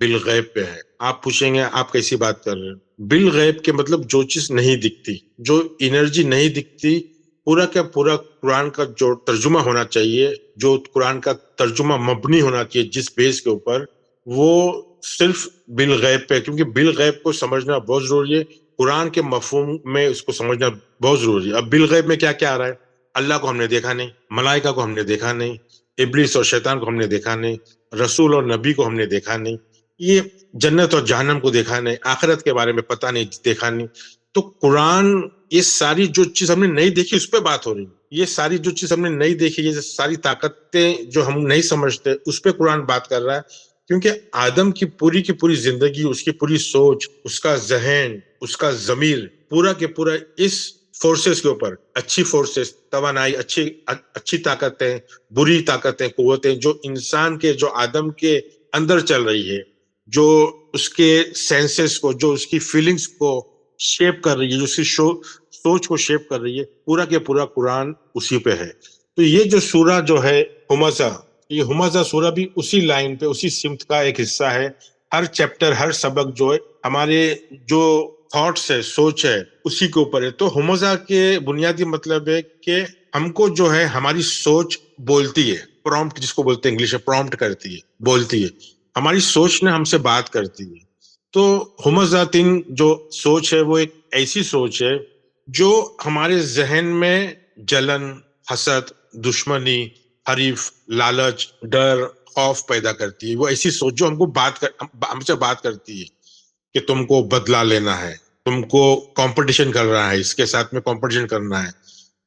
بالغیب پہ ہے. آپ پوچھیں گے آپ کیسی بات کر رہے ہیں؟ بالغیب کے مطلب جو چیز نہیں دکھتی, جو انرجی نہیں دکھتی, پورا قرآن کا جو ترجمہ ہونا چاہیے, جو قرآن کا ترجمہ مبنی ہونا چاہیے جس بیس کے اوپر, وہ صرف بالغیب پہ. کیونکہ بالغیب کو سمجھنا بہت ضروری ہے, قرآن کے مفہوم میں اس کو سمجھنا بہت ضروری ہے. اب بالغیب میں کیا کیا آ رہا ہے؟ اللہ کو ہم نے دیکھا نہیں, ملائکہ کو ہم نے دیکھا نہیں, ابلیس اور شیطان کو ہم نے دیکھا نہیں, رسول اور نبی کو ہم نے دیکھا نہیں, یہ جنت اور جہنم کو دیکھا نہیں, آخرت کے بارے میں پتہ نہیں, دیکھا نہیں. تو قرآن یہ ساری جو چیز ہم نے نہیں دیکھی اس پہ بات ہو رہی ہے. یہ ساری جو چیز ہم نے نہیں دیکھی, یہ ساری طاقتیں جو ہم نہیں سمجھتے, اس پہ قرآن بات کر رہا ہے. کیونکہ آدم کی پوری زندگی, اس کی پوری سوچ, اس کا ذہن, اس کا ضمیر پورا اس فورسز کے اوپر, اچھی فورسز, توانائی, اچھی طاقتیں, بری طاقتیں, قوتیں جو انسان کے, جو آدم کے اندر چل رہی ہے, جو اس کے سینسز کو, جو اس کی فیلنگز کو شیپ کر رہی ہے, جو اس کی سوچ کو شیپ کر رہی ہے, پورا قرآن اسی پہ ہے. تو یہ جو سورہ جو ہے ہمزہ, یہ ہمزہ سورہ بھی اسی لائن پہ, اسی سمت کا ایک حصہ ہے. ہر چیپٹر, ہر سبق جو ہے ہمارے جو تھاٹس ہے, سوچ ہے, اسی کے اوپر ہے. تو ہمزہ کے بنیادی مطلب ہے کہ ہم کو جو ہے ہماری سوچ بولتی ہے, پرومپٹ جس کو بولتے ہیں انگلش میں, پرومپٹ کرتی ہے, بولتی ہے, ہماری سوچ نے ہم سے بات کرتی ہے. تو ہمزہ تین جو سوچ ہے وہ ایک ایسی سوچ ہے جو ہمارے ذہن میں جلن, حسد, دشمنی, حریف, لالچ, ڈر, خوف پیدا کرتی ہے. وہ ایسی سوچ جو ہم کو ہم سے بات کرتی ہے کہ تم کو بدلہ لینا ہے, تم کو کمپٹیشن کر رہا ہے, اس کے ساتھ میں کمپٹیشن کرنا ہے.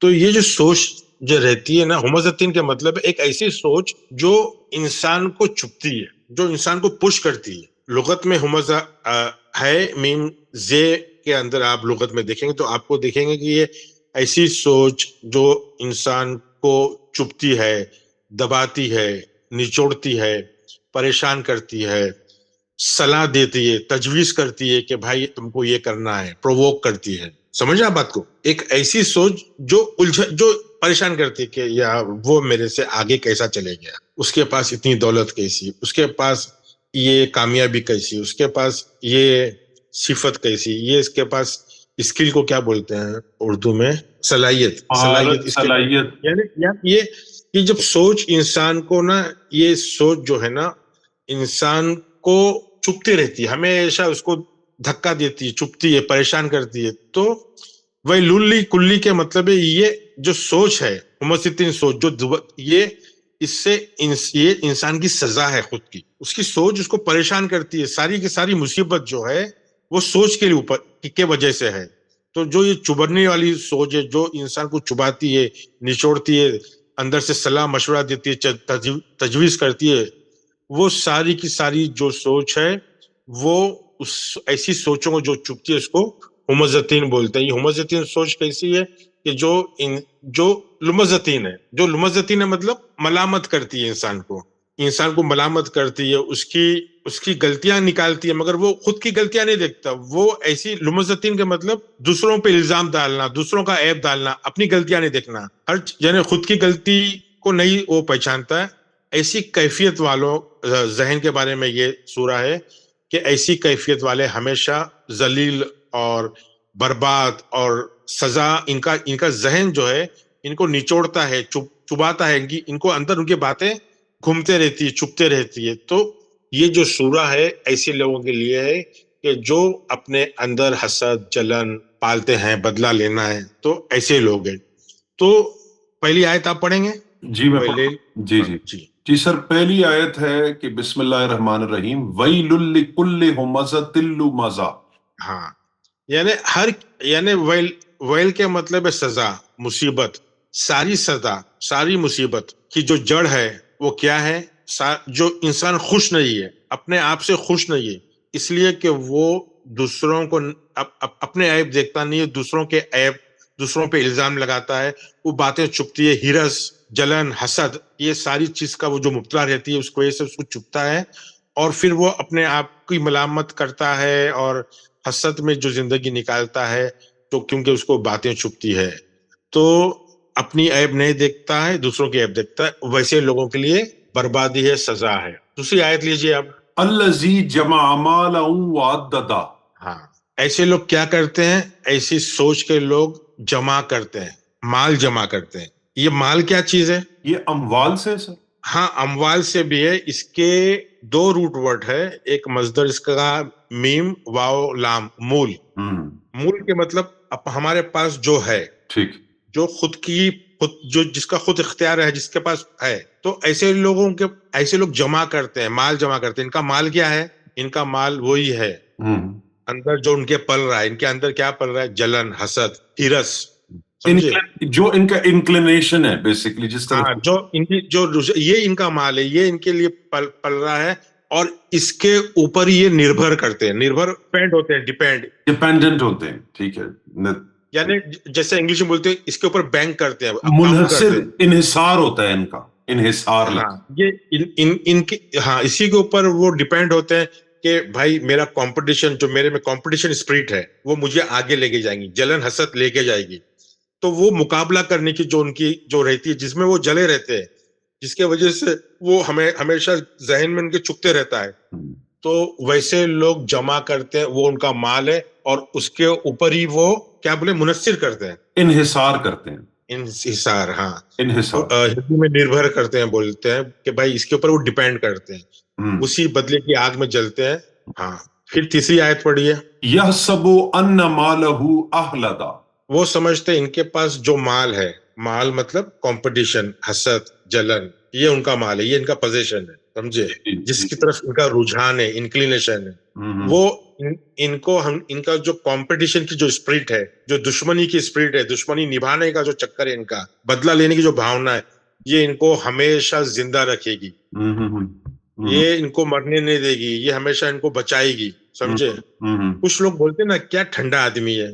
تو یہ جو سوچ جو رہتی ہے نا, ہمزتین کے مطلب ایک ایسی سوچ جو انسان کو چپتی ہے, جو انسان کو پش کرتی ہے. لغت میں ہمزہ ہے, میم زے کے اندر آپ لغت میں دیکھیں گے تو آپ کو دیکھیں گے کہ یہ ایسی سوچ جو انسان کو چپتی ہے, دباتی ہے, نچوڑتی ہے, پریشان کرتی ہے, صلاح دیتی ہے, تجویز کرتی ہے کہ بھائی تم کو یہ کرنا ہے, پرووک کرتی ہے. سمجھا بات کو؟ ایک ایسی سوچ جو پریشان کرتی ہے کہ یار وہ میرے سے آگے کیسا چلے گیا, اس کے پاس اتنی دولت کیسی, اس کے پاس یہ کامیابی کیسی, اس کے پاس یہ صفت کیسی, یہ اس کے پاس اسکل کو کیا بولتے ہیں اردو میں, صلاحیت, اس کے صلاحیت. یعنی یہ جب سوچ انسان کو نا, یہ سوچ جو ہے نا انسان کو چپتی رہتی ہے, ہمیشہ اس کو دھکا دیتی ہے, چپتی ہے, پریشان کرتی ہے. تو وہ للی کلی کے مطلب ہے یہ جو سوچ ہے, ہمزتین سوچ جو یہ اس سے یہ انسان کی سزا ہے خود کی, اس کی سوچ اس کو پریشان کرتی ہے. ساری کی ساری مصیبت جو ہے وہ سوچ کے اوپر کے وجہ سے ہے. تو جو یہ چبھنے والی سوچ ہے, جو انسان کو چبھاتی ہے, نچوڑتی ہے, اندر سے صلاح مشورہ دیتی ہے, تجویز کرتی ہے, وہ ساری کی ساری جو سوچ ہے وہ اس ایسی سوچوں کو جو چپتی ہے اس کو ہمزتین بولتے ہیں. یہ ہمزتین سوچ کیسی ہے کہ جو لمزتین ہے, جو لمزتین ہے مطلب ملامت کرتی ہے انسان کو ملامت کرتی ہے, اس کی غلطیاں نکالتی ہے, مگر وہ خود کی غلطیاں نہیں دیکھتا. وہ ایسی لمزتین کے مطلب دوسروں پہ الزام ڈالنا, دوسروں کا عیب ڈالنا, اپنی غلطیاں نہیں دیکھنا, یعنی خود کی غلطی کو نہیں وہ پہچانتا ہے. ایسی کیفیت والوں ذہن کے بارے میں یہ سورہ ہے کہ ایسی کیفیت والے ہمیشہ ذلیل اور برباد اور سزا, ان کا ذہن جو ہے ان کو نچوڑتا ہے, چباتا ہے, ان کو اندر ان کی باتیں گھومتے رہتی ہے, چپتے رہتی ہے. تو یہ جو سورہ ہے ایسے لوگوں کے لیے ہے کہ جو اپنے اندر حسد, جلن پالتے ہیں, بدلہ لینا ہے, تو ایسے لوگ ہیں. تو پہلی آیت آپ پڑھیں گے؟ جی میں پہلے جی سر, پہلی آیت ہے کہ بسم اللہ الرحمن الرحیم, ویل لکل ہمزۃ لمزہ. ہاں, یعنی ویل کے مطلب ہے سزا, مصیبت. ساری سزا, ساری مصیبت کی جو جڑ ہے وہ کیا ہے؟ جو انسان خوش نہیں ہے, اپنے آپ سے خوش نہیں ہے, اس لیے کہ وہ دوسروں کو اپنے عیب دیکھتا نہیں ہے, دوسروں کے عیب, دوسروں پہ الزام لگاتا ہے, وہ باتیں چپتی ہے, ہرس, جلن, حسد, یہ ساری چیز کا وہ جو مبتلا رہتی ہے اس کو وجہ سے اس کو چپتا ہے, اور پھر وہ اپنے آپ کی ملامت کرتا ہے اور حسد میں جو زندگی نکالتا ہے, تو کیونکہ اس کو باتیں چپتی ہے. تو اپنی عیب نہیں دیکھتا ہے, دوسروں کی عیب دیکھتا ہے. ویسے لوگوں کے لیے بربادی ہے، سزا ہے. دوسری آیت لیجیے آپ. الذی جمع مالا وعددا. ہاں، ایسے لوگ کیا کرتے ہیں؟ ایسی سوچ کے لوگ جمع کرتے ہیں، مال جمع کرتے ہیں. یہ مال کیا چیز ہے؟ یہ اموال سے سر؟ ہاں، اموال سے بھی ہے. اس کے دو روٹ ورڈ ہے. ایک مصدر اس کا میم واو لام، مول. مول کے مطلب ہمارے پاس جو ہے، ٹھیک، جو جو جس کا خود اختیار ہے، جس کے پاس ہے. تو ایسے لوگ جمع کرتے ہیں، مال جمع کرتے ہیں. ان کا مال کیا ہے؟ ان کا مال وہی ہے اندر جو ان کے پل رہا ہے. ان کے اندر کیا پل رہا ہے؟ جلن، حسد، ہرس. سمجھے؟ جو ان کا انکلینیشن ہے بیسیکلی، جس طرح جو ان کی یہ ان کا مال ہے، یہ ان کے لیے پل رہا ہے. اور اس کے اوپر یہ نربھر کرتے ہیں، ڈیپینڈنٹ ہوتے ہیں. ٹھیک ہے، یعنی جیسے انگلش میں بولتے ہیں اس کے اوپر بینک کرتے ہیں، منحصر، انحصار ہوتا ہے ان کا، انحصار. ہاں، یہ ان کی، ہاں، اسی کے اوپر وہ ڈیپینڈ ہوتے ہیں کہ بھائی میرا کمپٹیشن، جو میرے میں کمپٹیشن اسپرٹ ہے، وہ مجھے آگے لے کے جائیں گی، جلن حسد لے کے جائے گی. تو وہ مقابلہ کرنے کی جو ان کی جو رہتی ہے، جس میں وہ جلے رہتے ہیں، جس کی وجہ سے وہ ہمیشہ ذہن میں ان کے چپتے رہتا ہے. تو ویسے لوگ جمع کرتے ہیں، وہ ان کا مال ہے، اور اس کے اوپر ہی وہ کیا بولے، منحصر کرتے ہیں، انحصار کرتے ہیں. انحصار، ہاں، انحصار ہندی میں نربھر کرتے ہیں بولتے ہیں کہ بھائی اس کے اوپر وہ ڈیپینڈ کرتے ہیں، اسی بدلے کی آگ میں جلتے ہیں. ہاں. پھر تیسری آیت پڑھیے. یحسب ان مالہ اخلدا. وہ سمجھتے ان کے پاس جو مال ہے، مال مطلب کمپٹیشن، حسد، جلن، یہ ان کا مال ہے، یہ ان کا پوزیشن ہے. سمجھے؟ جس کی طرف ان کا رجحان ہے، انکلینیشن ہے، وہ ان کو ان کا جو کمپٹیشن کی جو اسپرٹ ہے، جو دشمنی کی اسپرٹ ہے، دشمنی نبھانے کا جو چکر ہے، ان کا بدلہ لینے کی جو بھاونا ہے، یہ ان کو ہمیشہ زندہ رکھے گی. یہ ان کو مرنے نہیں دے گی، یہ ہمیشہ ان کو بچائے گی. سمجھے؟ کچھ لوگ بولتے ہیں نا کیا ٹھنڈا آدمی ہے.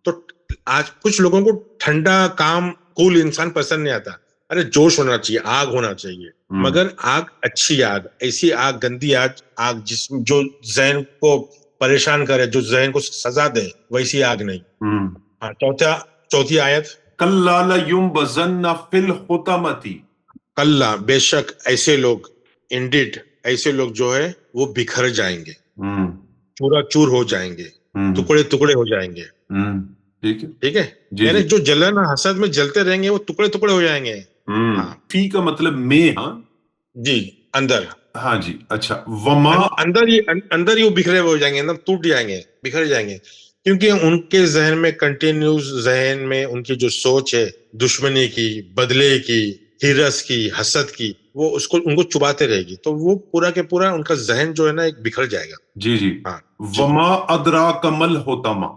تو آج کچھ لوگوں کو ٹھنڈا کام کول انسان پسند نہیں آتا. ارے جوش ہونا چاہیے، آگ ہونا چاہیے، مگر آگ اچھی آگ، ایسی آگ، گندی آگ جو ذہن کو پریشان کرے، جو ذہن کو سزا دے، ویسی آگ نہیں. ہاں، چوتھی آیت. کلا لینبذن فی الحطمۃ. کلا، بے شک ایسے لوگ، انڈیڈ ایسے لوگ جو ہے وہ بکھر جائیں گے، چورا چور ہو جائیں گے، ٹکڑے ٹکڑے ہو جائیں گے. ٹھیک ہے، یعنی جو جلن حسد میں جلتے رہیں گے وہ ٹکڑے ٹکڑے ہو جائیں گے. ہاں، فی کا مطلب میں. ہاں جی، اندر. ہاں جی، اچھا. وما، اندر ہی وہ بکھرے ہو جائیں گے، اندر ٹوٹ جائیں گے، بکھر جائیں گے. کیونکہ ان کے ذہن میں کنٹینیوز، ذہن میں ان کی جو سوچ ہے دشمنی کی، بدلے کی، ہرس کی، حسد کی، وہ ان کو چباتے رہے گی. تو وہ پورا کے پورا ان کا ذہن جو ہے نا ایک بکھر جائے گا. جی جی. ہاں. وما ادراک ما الحطمہ.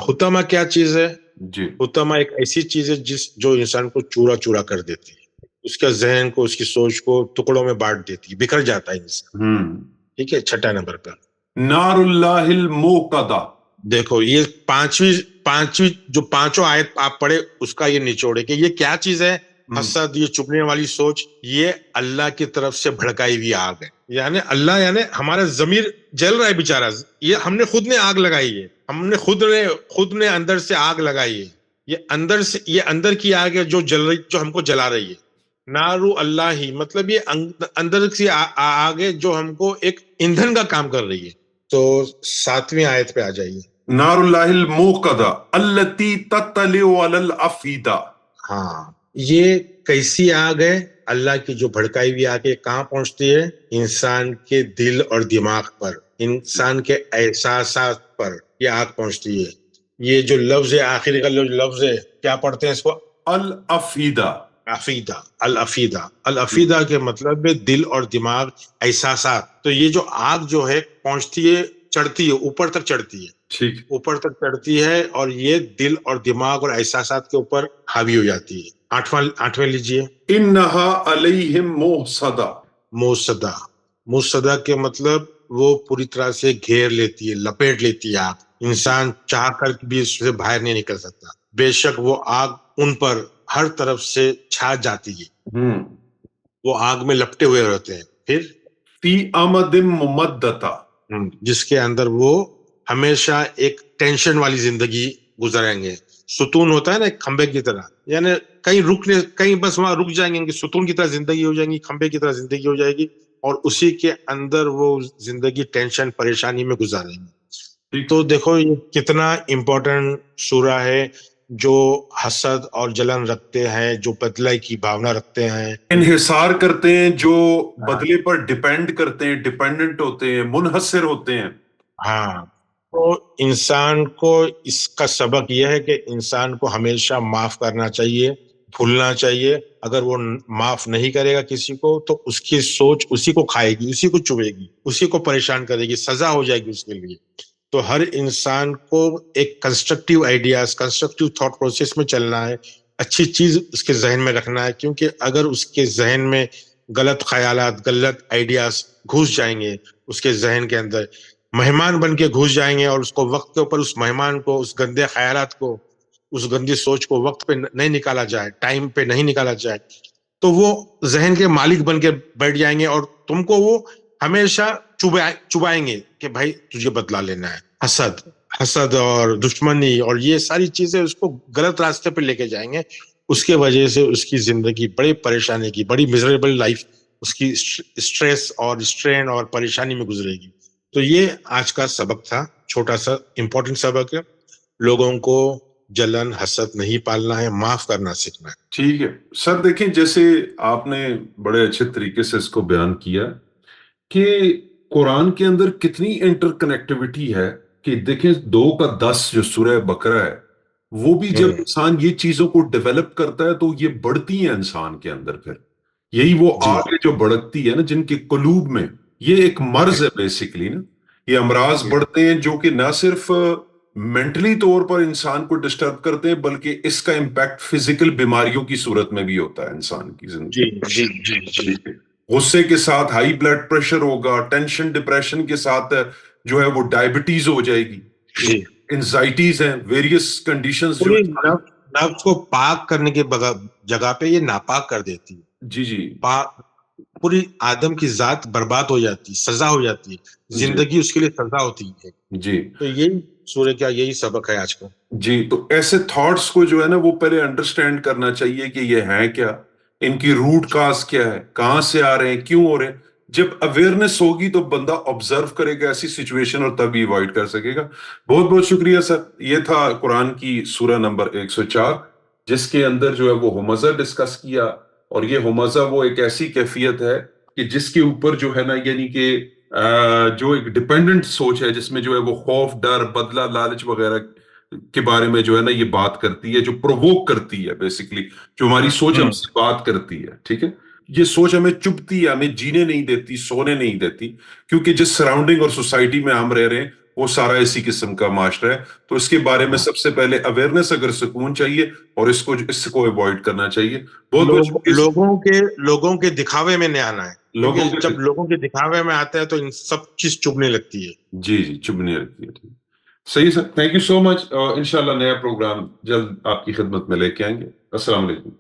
حطمہ کیا چیز ہے؟ جی، حطمہ ایک ایسی چیز ہے جو انسان کو چورا چورا کر دیتی ہے، اس کا ذہن کو، اس کی سوچ کو ٹکڑوں میں بانٹ دیتی ہے، بکھر جاتا ہے انسان. ٹھیک ہے. چھٹا نمبر پر نار اللہ الموقدہ. دیکھو یہ پانچویں جو پانچوں آیت آپ پڑھے، اس کا یہ نچوڑ ہے کہ یہ کیا چیز ہے. حسد، یہ چبنے والی سوچ، یہ اللہ کی طرف سے بھڑکائی ہوئی آگ ہے. یعنی اللہ، یعنی ہمارا ضمیر جل رہا ہے بیچارہ، یہ ہم نے خود نے آگ لگائی ہے، ہم نے خود نے اندر سے آگ لگائی ہے. یہ اندر کی آگ ہے جو جل رہی، جو ہم کو جلا رہی ہے. نارو اللہ ہی مطلب یہ اندر کی آگ ہے جو ہم کو ایک ایندھن کا کام کر رہی ہے. تو 7ویں آیت پہ آ جائیے. نار اللہ الموقدہ التی تطلع علی الافئدہ. ہاں، یہ کیسی آگ ہے؟ اللہ کی جو بھڑکائی ہوئی آگ ہے، کہاں پہنچتی ہے؟ انسان کے دل اور دماغ پر، انسان کے احساسات پر یہ آگ پہنچتی ہے. یہ جو لفظ ہے، آخری کا جو لفظ ہے، کیا پڑھتے ہیں اس کو؟ الافئدہ. افیدہ. الافیدہ کے مطلب دل اور دماغ، احساسات. تو یہ جو آگ جو ہے پہنچتی ہے، چڑھتی ہے، اوپر تک چڑھتی ہے. ٹھیک، اوپر تک چڑھتی ہے، اور یہ دل اور دماغ اور احساسات کے اوپر حاوی ہو جاتی ہے. 8واں لیجیے. انہا علیہم موصدہ. موصدہ کے مطلب وہ پوری طرح سے گھیر لیتی ہے، لپیٹ لیتی ہے آگ. انسان چاہ کر بھی اس سے باہر نہیں نکل سکتا. بے شک وہ آگ ان پر ہر طرف سے چھا جاتی ہے، وہ آگ میں لپٹے ہوئے رہتے ہیں. پھر فی امد ممددہ. جس کے اندر وہ ہمیشہ ایک ٹینشن والی زندگی گزاریں گے. ستون ہوتا ہے نا ایک کھمبے کی طرح, یعنی کہیں بس وہاں رک جائیں گے, ان کی ستون کی طرح زندگی ہو جائیں گی, کھمبے کی طرح زندگی ہو جائے گی, اور اسی کے اندر وہ زندگی ٹینشن پریشانی میں گزاریں گے. تو دیکھو یہ کتنا امپورٹنٹ سورہ ہے, جو حسد اور جلن رکھتے ہیں, جو بدلے کی بھاونا رکھتے ہیں, انحصار کرتے ہیں, جو بدلے پر ڈیپینڈ کرتے ہیں, ڈیپینڈنٹ ہوتے ہیں, منحصر ہوتے ہیں. ہاں, تو انسان کو اس کا سبق یہ ہے کہ انسان کو ہمیشہ معاف کرنا چاہیے, بھولنا چاہیے. اگر وہ معاف نہیں کرے گا کسی کو تو اس کی سوچ اسی کو کھائے گی, اسی کو چبھے گی, اسی کو پریشان کرے گی, سزا ہو جائے گی اس کے لیے. تو ہر انسان کو ایک constructive ideas, constructive thought process میں چلنا ہے, اچھی چیز اس کے ذہن میں رکھنا ہے, کیونکہ اگر اس کے ذہن میں غلط خیالات, غلط آئیڈیاز گھس جائیں گے, اس کے ذہن کے اندر مہمان بن کے گھس جائیں گے, اور اس کو وقت کے اوپر اس مہمان کو, اس گندے خیالات کو, اس گندی سوچ کو وقت پہ نہیں نکالا جائے, ٹائم پہ نہیں نکالا جائے, تو وہ ذہن کے مالک بن کے بیٹھ جائیں گے, اور تم کو وہ ہمیشہ چبائیں گے کہ بھائی تجھے بدلا لینا ہے. حسد اور دشمنی اور یہ ساری چیزیں اس کو غلط راستے پہ لے کے جائیں گے. اس کے وجہ سے اس کی زندگی بڑی پریشانی کی, بڑی میزریبل لائف اس کی اسٹریس اور اسٹرین اور پریشانی میں گزرے گی. تو یہ آج کا سبق تھا, چھوٹا سا امپورٹنٹ سبق ہے. لوگوں کو جلن حسد نہیں پالنا ہے, معاف کرنا سیکھنا ہے. ٹھیک ہے سر, دیکھیں جیسے آپ نے بڑے اچھے طریقے سے اس کو بیان کیا کہ قرآن کے اندر کتنی انٹر کنیکٹیوٹی ہے, کہ دیکھیں 2:10 جو سورہ بقرہ ہے, وہ بھی جب انسان یہ چیزوں کو ڈیولپ کرتا ہے تو یہ بڑھتی ہیں انسان کے اندر. پھر یہی وہ آگے جو بڑھتی ہے نا, جن کے قلوب میں یہ ایک مرض ہے بیسیکلی نا, یہ امراض بڑھتے ہیں جو کہ نہ صرف مینٹلی طور پر انسان کو ڈسٹرب کرتے ہیں, بلکہ اس کا امپیکٹ فزیکل بیماریوں کی صورت میں بھی ہوتا ہے انسان کی زندگی. غصے کے ساتھ ہائی بلڈ پریشر ہوگا, ٹینشن ڈپریشن کے ساتھ جو ہے وہ ڈائبٹیز ہو جائے گی, انزائٹیز ہیں, ویریس کنڈیشنز جو نفس کو پاک کرنے کے جگہ پہ یہ ناپاک کر دیتی ہے. جی پوری آدم کی ذات برباد ہو جاتی, سزا ہو جاتی ہے, زندگی اس کے لیے سزا ہوتی ہے. جی تو یہی سورہ کا یہی سبق ہے آج کا. جی, تو ایسے تھاٹس کو جو ہے نا وہ پہلے انڈرسٹینڈ کرنا چاہیے کہ یہ ہیں کیا, ان کی روٹ کاز کیا ہے, کہاں سے آ رہے ہیں, کیوں ہو رہے ہیں. جب اویئرنیس ہوگی تو بندہ آبزرو کرے گا ایسی سچویشن اور تبھی اوائڈ کر سکے گا. بہت بہت شکریہ سر. یہ تھا قرآن کی سورہ نمبر 104, جس کے اندر جو ہے وہ ہمزہ ڈسکس کیا, اور یہ ہمزہ وہ ایک ایسی کیفیت ہے کہ جس کے اوپر جو ہے نا, یعنی کہ جو ایک ڈیپینڈنٹ سوچ ہے, جس میں جو ہے وہ خوف, ڈر, بدلہ, لالچ وغیرہ کے بارے میں جو ہے نا یہ بات کرتی ہے, جو پرووک کرتی ہے بیسیکلی, جو ہماری سوچ ہم سے بات کرتی ہے. ٹھیک ہے, یہ سوچ ہمیں چبھتی ہے, ہمیں جینے نہیں دیتی, سونے نہیں دیتی, کیونکہ جس سراؤنڈنگ اور سوسائٹی میں ہم رہ رہے ہیں وہ سارا اسی قسم کا معاشرہ ہے. تو اس کے بارے میں سب سے پہلے اویئرنیس, اگر سکون چاہیے, اور اس کو اوائڈ کرنا چاہیے. لوگوں کے دکھاوے میں نہیں آنا ہے, جب لوگوں کے دکھاوے میں آتا ہے تو ان سب چیز چبھنے لگتی ہے. جی چبھنے لگتی ہے. صحیح سر, تھینک یو سو مچ. انشاءاللہ نیا پروگرام جلد آپ کی خدمت میں لے کے آئیں گے. السلام علیکم.